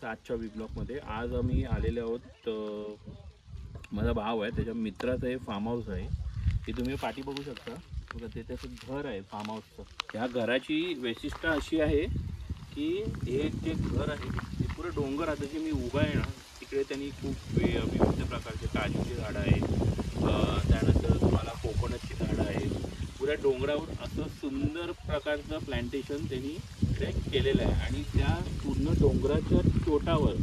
आजच्या ब्लॉगमध्ये. आज आम्ही आलेले आहोत, माझा भाव आहे त्याच्या मित्राचं हे फार्म हाऊस आहे. ते तुम्ही पाठी बघू शकता. बघा ते त्याचं घर आहे फार्म हाऊसचं. ह्या घराची वैशिष्ट्य अशी आहे की हे जे घर आहे ते पुरं डोंगर, आता जे मी उभा आहे ना तिकडे त्यांनी खूप विविध प्रकारचे काजूची झाडं आहेत, त्यानंतर तुम्हाला कोकोनटची झाडं आहेत. पुऱ्या डोंगरावर असं सुंदर प्रकारचं प्लांटेशन त्यांनी इकडे केलेलं आहे. आणि त्या पूर्ण डोंगराच्या चोटावर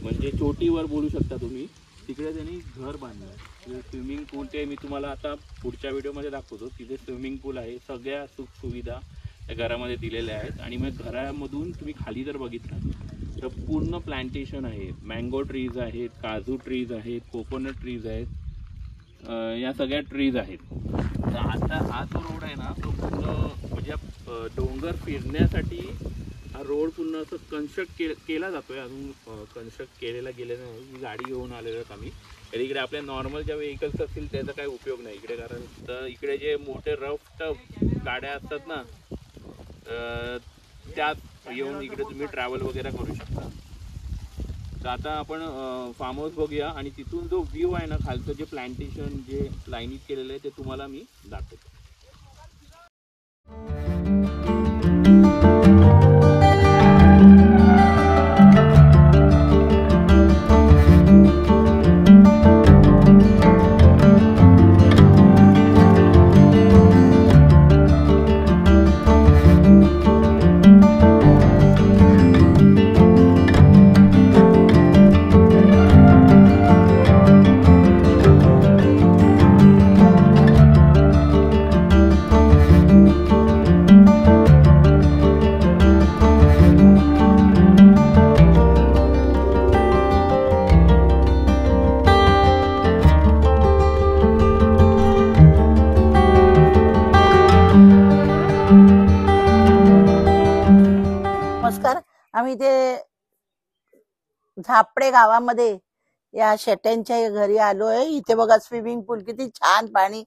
म्हणजे चोटीवर बोलू शकता तुम्ही, तिकडे त्यांनी घर बांधलं आहे. स्विमिंग पूल ते मी तुम्हाला आता पुढच्या व्हिडिओमध्ये दाखवतो. तिथे स्विमिंग पूल आहे, सगळ्या सुखसुविधा त्या घरामध्ये दिलेल्या आहेत. आणि मग घरामधून तुम्ही खाली जर बघितलं तर पूर्ण प्लांटेशन आहे. मँगो ट्रीज आहेत, काजू ट्रीज आहेत, कोकोनट ट्रीज आहेत, या सगळ्या ट्रीज आहेत. तर आता हा जो रोड आहे ना तो पूर्ण म्हणजे डोंगर फिरण्यासाठी हा रोड पूर्ण असं कन्स्ट्रक्ट केला जातो आहे. अजून कन्स्ट्रक्ट केलेला गेलेला नाही. ही गाडी घेऊन आलेलो आहेत आम्ही. तर इकडे आपल्या नॉर्मल ज्या व्हेकल्स असतील त्याचा काही उपयोग नाही इकडे, कारण तर इकडे जे मोठे रफ टफ गाड्या असतात ना त्या येऊन इकडे तुम्ही ट्रॅव्हल वगैरे करू शकता. तर आता आपण फार्म हाऊस बघूया आणि तिथून जो व्ह्यू आहे ना खालचं जे प्लांटेशन जे लाईनीत केलेलं आहे ते तुम्हाला मी दाखवतो. नमस्कार. आम्ही ते झापडे गावामध्ये या शेट्यांच्या घरी आलोय. इथे बघा स्विमिंग पूल, किती छान पाणी,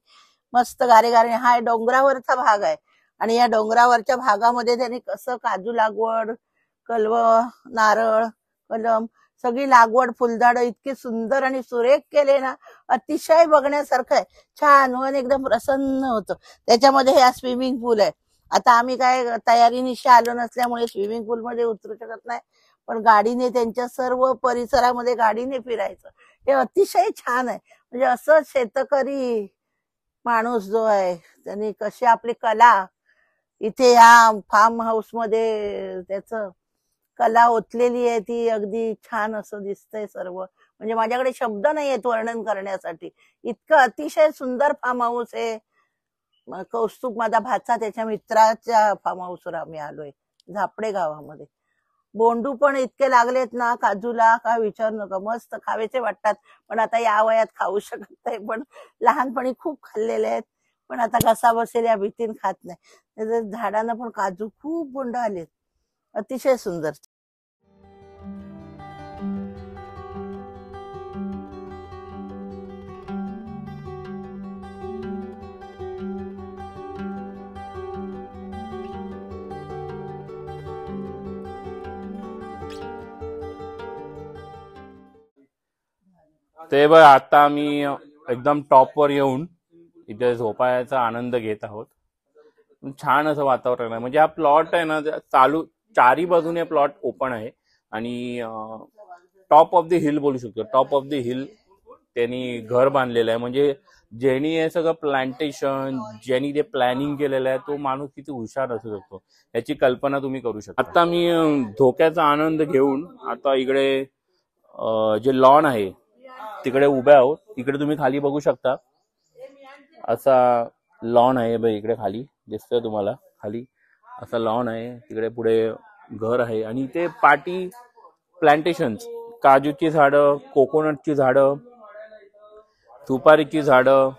मस्त गारे गारे. हा डोंगरावरचा भाग आहे आणि या डोंगरावरच्या भागामध्ये त्यांनी कसं काजू लागवड, कलव, नारळ, कलम सगळी लागवड, फुलझाडं इतकी सुंदर आणि सुरेख केले ना, अतिशय बघण्यासारखं आहे. छान, मन एकदम प्रसन्न होतं. त्याच्यामध्ये हा स्विमिंग पूल आहे. आता आम्ही काय तयारीनिशी आलो नसल्यामुळे स्विमिंग पूल मध्ये उतरू शकत नाही, पण गाडीने त्यांच्या सर्व परिसरामध्ये गाडीने फिरायचं हे अतिशय छान आहे. म्हणजे असं शेतकरी माणूस जो आहे त्यांनी कशी आपली कला इथे या फार्म हाऊस मध्ये त्याच कला ओतलेली आहे, ती अगदी छान असं दिसतंय सर्व. म्हणजे माझ्याकडे शब्द नाही आहेत वर्णन करण्यासाठी, इतकं अतिशय सुंदर फार्म हाऊस आहे. कौस्तुभ माझा भाचा त्याच्या मित्राच्या फार्म हाऊसवर आम्ही आलोय झापडे गावामध्ये. बोंडू पण इतके लागलेत ना काजूला, काय विचार नका. मस्त खावेचे वाटतात, पण आता या वयात खाऊ शकत नाही. पण लहानपणी खूप खाल्लेले आहेत, पण आता घसा बसेल या भीतीने खात नाही. झाडांना पण काजू खूप बोंड आलेत, अतिशय सुंदर. ते बघ आता आम्ही एकदम टॉपवर येऊन इथे झोपायचा आनंद घेत आहोत. छान असं वातावरण आहे. म्हणजे हा प्लॉट आहे ना चालू चारी बाजूने प्लॉट ओपन आहे आणि टॉप ऑफ द हिल बोलू शकतो. टॉप ऑफ द हिल त्यांनी घर बांधलेलं आहे. म्हणजे ज्यांनी हे सगळं प्लांटेशन, ज्यांनी ते प्लॅनिंग केलेलं आहे तो माणूस किती हुशार असू शकतो याची कल्पना तुम्ही करू शकता. आता मी धोक्याचा आनंद घेऊन आता इकडे जे लॉन आहे तिकडे उभे आहोत. इकडे तुम्ही खाली बघू शकता असा लॉन आहे. बघ इकडे खाली दिसतोय तुम्हाला, खाली असा लॉन आहे. तिकडे पुढे घर आहे आणि ते पाटी प्लांटेशन्स, काजूची झाडं, कोकोनटची झाडं, सुपारीची झाडं,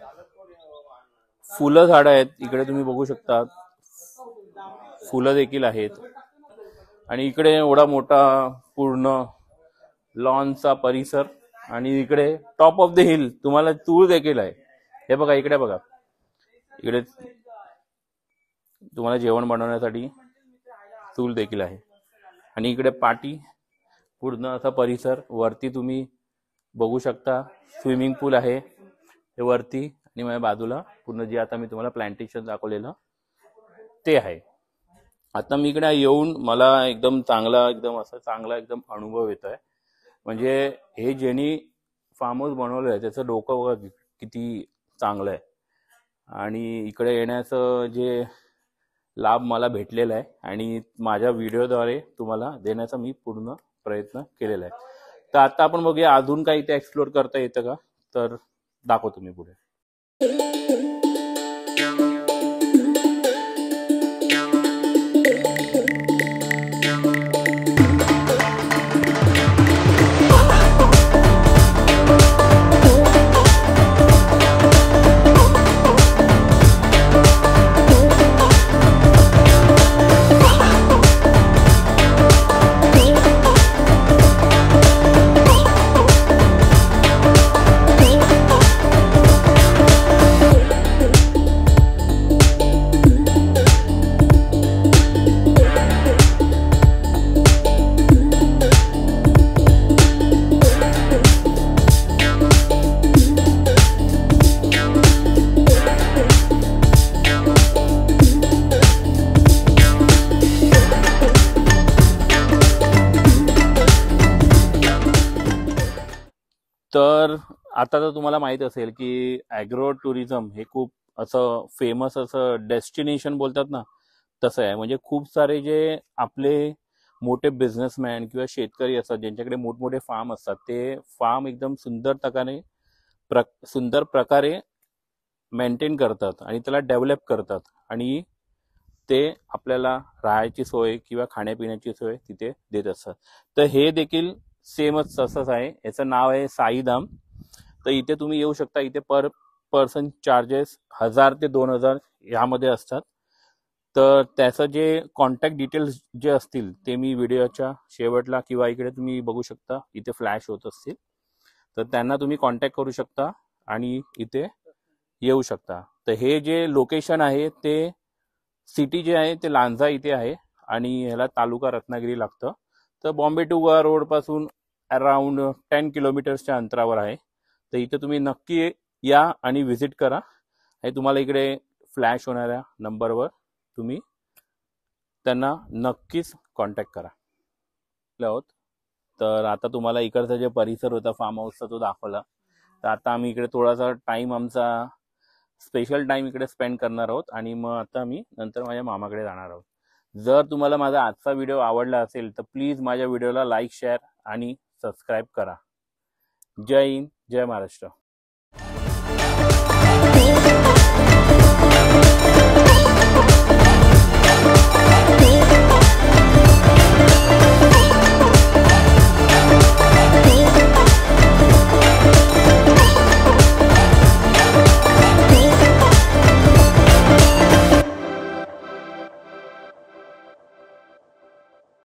फुलं झाडं आहेत. इकडे तुम्ही बघू शकता फुलं देखील आहेत. आणि इकडे एवढा मोठा पूर्ण लॉनचा परिसर आणि इकडे टॉप ऑफ द हिल तुम्हाला चूल देखील आहे. हे बघा इकडे बघा, इकडे तुम्हाला जेवण बनवण्यासाठी चूल देखील आहे. आणि इकडे पाटी पूर्ण असा परिसर. वरती तुम्ही बघू शकता स्विमिंग पूल आहे हे वरती, आणि माझ्या बाजूला पूर्ण जे आता मी तुम्हाला प्लांटेशन दाखवलेलं ते आहे. आता मी इकडे येऊन मला एकदम चांगला एकदम अनुभव येत आहे. म्हणजे हे ज्यांनी फार्म हाऊस बनवलं आहे त्याचं डोकं बघा किती चांगलं आहे, आणि इकडे येण्याचं जे लाभ मला भेटलेला आहे आणि माझ्या व्हिडिओद्वारे तुम्हाला देण्याचा मी पूर्ण प्रयत्न केलेला आहे. तर आता आपण बघूया अजून काही इथे एक्सप्लोर करता येतं का, तर दाखवतो मी पुढे. तर आता तर तुम्हाला माहित असेल की ॲग्रो टुरिझम हे खूप असं फेमस असं डेस्टिनेशन बोलतात ना, तसं आहे. म्हणजे खूप सारे जे आपले मोठे बिझनेसमॅन किंवा शेतकरी असतात ज्यांच्याकडे मोठमोठे फार्म असतात, ते फार्म एकदम सुंदर प्रकारे मेंटेन करतात आणि त्याला डेव्हलप करतात, आणि ते आपल्याला राहायची सोय किंवा खाण्यापिण्याची सोय तिथे देत असतात. तर हे देखील सेमच तसंच आहे. याचं नाव आहे साईधाम. तर इथे तुम्ही येऊ शकता. इथे पर पर्सन चार्जेस 1000 ते 2000 यामध्ये असतात. तर त्याचं जे कॉन्टॅक्ट डिटेल्स जे असतील ते मी व्हिडिओच्या शेवटला किंवा इकडे तुम्ही बघू शकता, इथे फ्लॅश होत असतील. तर त्यांना तुम्ही कॉन्टॅक्ट करू शकता आणि इथे येऊ शकता. तर हे जे लोकेशन आहे ते सिटी जे आहे ते लांजा इथे आहे, आणि ह्याला तालुका रत्नागिरी लागतं. तर बॉम्बे टू गोवा रोड पासून अराउंड 10 किलोमीटर्सच्या अंतरावर आहे. तर इथे तुम्ही नक्की या आणि व्हिजिट करा. आणि तुम्हाला इकडे फ्लॅश होणाऱ्या नंबरवर तुम्ही त्यांना नक्कीच कॉन्टॅक्ट करा. आहोत. तर आता तुम्हाला इकडचा जे परिसर होता फार्म हाऊसचा तो दाखवला. तर आता आम्ही इकडे थोडासा टाइम आमचा स्पेशल टाइम इकडे स्पेंड करणार आहोत, आणि मग आता मी नंतर माझ्या मामाकडे जाणार आहोत. जर तुम्हाला माझा आजचा व्हिडिओ आवडला असेल तर प्लीज माझ्या व्हिडिओला लाईक, शेअर आणि सबस्क्राईब करा. जय हिंद, जय महाराष्ट्र.